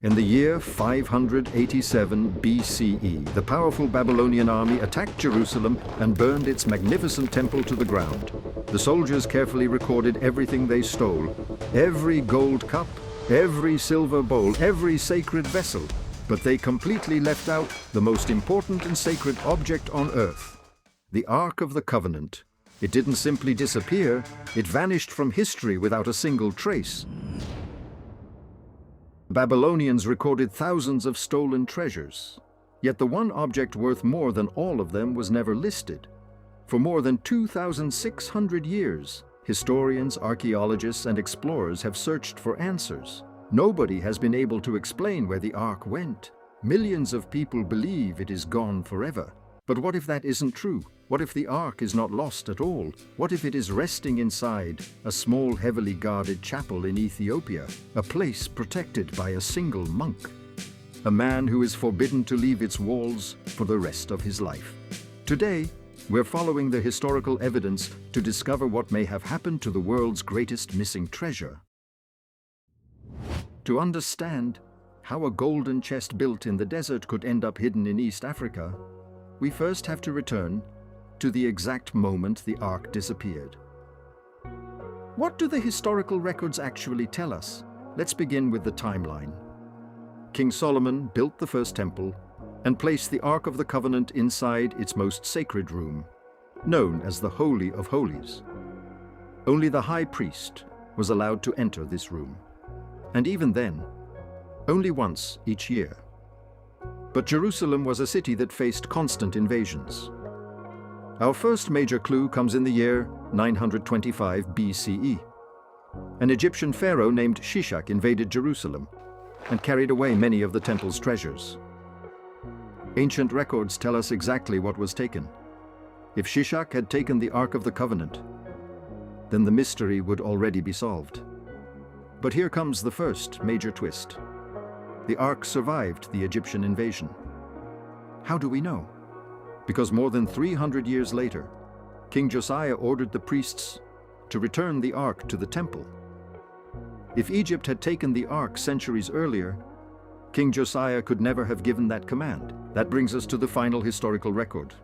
In the year 587 BCE, the powerful Babylonian army attacked Jerusalem and burned its magnificent temple to the ground. The soldiers carefully recorded everything they stole, every gold cup, every silver bowl, every sacred vessel, but they completely left out the most important and sacred object on earth, the Ark of the Covenant. It didn't simply disappear, it vanished from history without a single trace. Babylonians recorded thousands of stolen treasures, yet the one object worth more than all of them was never listed. For more than 2,600 years, historians, archaeologists, and explorers have searched for answers. Nobody has been able to explain where the Ark went. Millions of people believe it is gone forever. But what if that isn't true? What if the Ark is not lost at all? What if it is resting inside a small, heavily guarded chapel in Ethiopia, a place protected by a single monk? A man who is forbidden to leave its walls for the rest of his life. Today, we're following the historical evidence to discover what may have happened to the world's greatest missing treasure. To understand how a golden chest built in the desert could end up hidden in East Africa, we first have to return to the exact moment the Ark disappeared. What do the historical records actually tell us? Let's begin with the timeline. King Solomon built the first temple and placed the Ark of the Covenant inside its most sacred room, known as the Holy of Holies. Only the high priest was allowed to enter this room, and even then, only once each year. But Jerusalem was a city that faced constant invasions. Our first major clue comes in the year 925 BCE. An Egyptian pharaoh named Shishak invaded Jerusalem and carried away many of the temple's treasures. Ancient records tell us exactly what was taken. If Shishak had taken the Ark of the Covenant, then the mystery would already be solved. But here comes the first major twist. The Ark survived the Egyptian invasion. How do we know? Because more than 300 years later, King Josiah ordered the priests to return the Ark to the temple. If Egypt had taken the Ark centuries earlier, King Josiah could never have given that command. That brings us to the final historical record.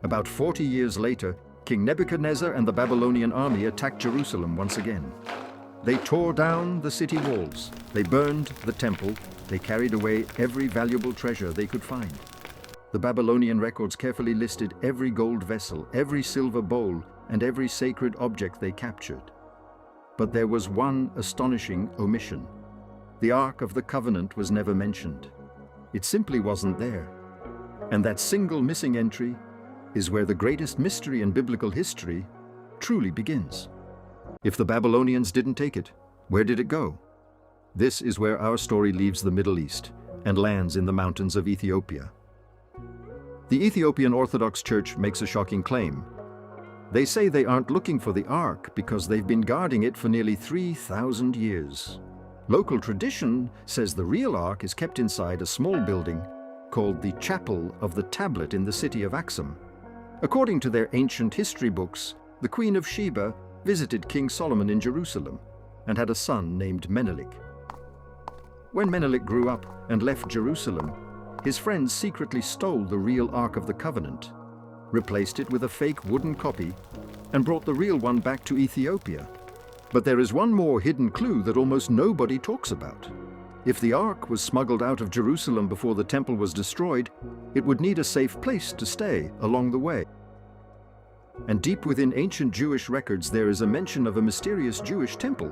About 40 years later, King Nebuchadnezzar and the Babylonian army attacked Jerusalem once again. They tore down the city walls, they burned the temple, they carried away every valuable treasure they could find. The Babylonian records carefully listed every gold vessel, every silver bowl, and every sacred object they captured. But there was one astonishing omission. The Ark of the Covenant was never mentioned. It simply wasn't there. And that single missing entry is where the greatest mystery in biblical history truly begins. If the Babylonians didn't take it, where did it go? This is where our story leaves the Middle East and lands in the mountains of Ethiopia. The Ethiopian Orthodox Church makes a shocking claim. They say they aren't looking for the Ark because they've been guarding it for nearly 3,000 years. Local tradition says the real Ark is kept inside a small building called the Chapel of the Tablet in the city of Axum. According to their ancient history books, the Queen of Sheba visited King Solomon in Jerusalem and had a son named Menelik. When Menelik grew up and left Jerusalem, his friends secretly stole the real Ark of the Covenant, replaced it with a fake wooden copy, and brought the real one back to Ethiopia. But there is one more hidden clue that almost nobody talks about. If the Ark was smuggled out of Jerusalem before the temple was destroyed, it would need a safe place to stay along the way. And deep within ancient Jewish records, there is a mention of a mysterious Jewish temple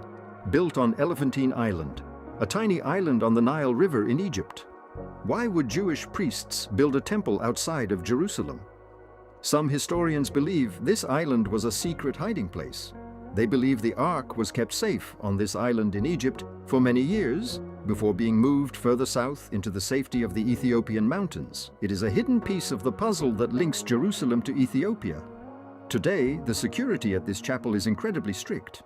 built on Elephantine Island, a tiny island on the Nile River in Egypt. Why would Jewish priests build a temple outside of Jerusalem? Some historians believe this island was a secret hiding place. They believe the Ark was kept safe on this island in Egypt for many years before being moved further south into the safety of the Ethiopian mountains. It is a hidden piece of the puzzle that links Jerusalem to Ethiopia. Today, the security at this chapel is incredibly strict.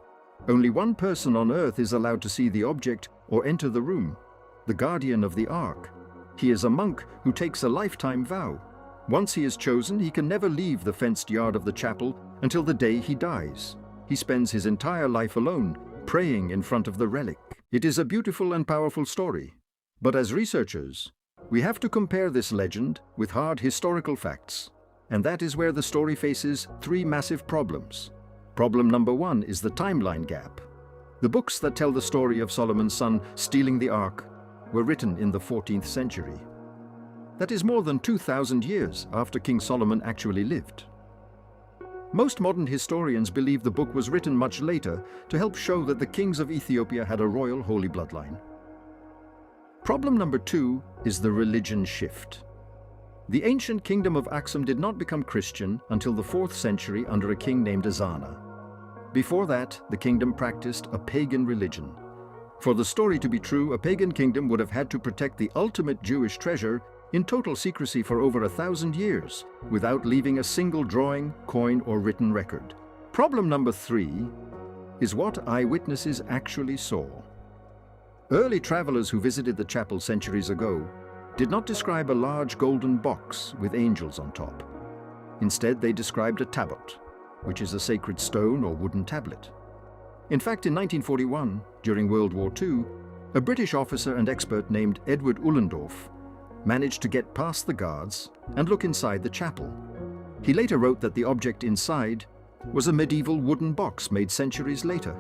Only one person on earth is allowed to see the object or enter the room, the guardian of the Ark. He is a monk who takes a lifetime vow. Once he is chosen, he can never leave the fenced yard of the chapel until the day he dies. He spends his entire life alone, praying in front of the relic. It is a beautiful and powerful story. But as researchers, we have to compare this legend with hard historical facts, and that is where the story faces three massive problems. Problem number one is the timeline gap. The books that tell the story of Solomon's son stealing the ark were written in the 14th century. That is more than 2,000 years after King Solomon actually lived. Most modern historians believe the book was written much later to help show that the kings of Ethiopia had a royal holy bloodline. Problem number two is the religion shift. The ancient kingdom of Aksum did not become Christian until the 4th century under a king named Ezana. Before that, the kingdom practiced a pagan religion. For the story to be true, a pagan kingdom would have had to protect the ultimate Jewish treasure in total secrecy for over 1,000 years, without leaving a single drawing, coin, or written record. Problem number three is what eyewitnesses actually saw. Early travelers who visited the chapel centuries ago did not describe a large golden box with angels on top. Instead, they described a tabot, which is a sacred stone or wooden tablet. In fact, in 1941, during World War II, a British officer and expert named Edward Ullendorf managed to get past the guards and look inside the chapel. He later wrote that the object inside was a medieval wooden box made centuries later,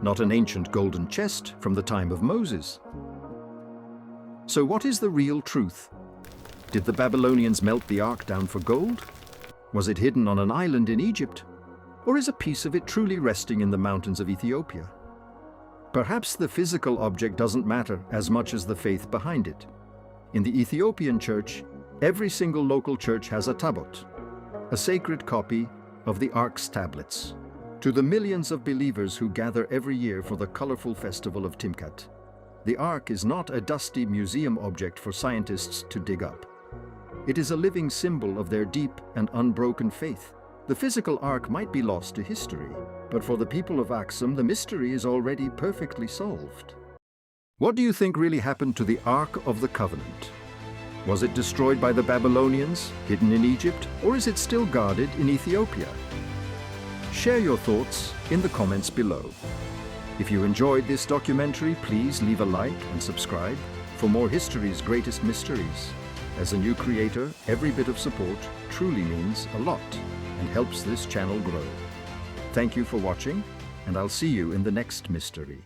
not an ancient golden chest from the time of Moses. So what is the real truth? Did the Babylonians melt the ark down for gold? Was it hidden on an island in Egypt? Or is a piece of it truly resting in the mountains of Ethiopia? Perhaps the physical object doesn't matter as much as the faith behind it. In the Ethiopian church, every single local church has a tabot, a sacred copy of the ark's tablets. To the millions of believers who gather every year for the colorful festival of Timkat, the ark is not a dusty museum object for scientists to dig up. It is a living symbol of their deep and unbroken faith. The physical ark might be lost to history, but for the people of Aksum, the mystery is already perfectly solved. What do you think really happened to the Ark of the Covenant? Was it destroyed by the Babylonians, hidden in Egypt, or is it still guarded in Ethiopia? Share your thoughts in the comments below. If you enjoyed this documentary, please leave a like and subscribe for more history's greatest mysteries. As a new creator, every bit of support truly means a lot and helps this channel grow. Thank you for watching, and I'll see you in the next mystery.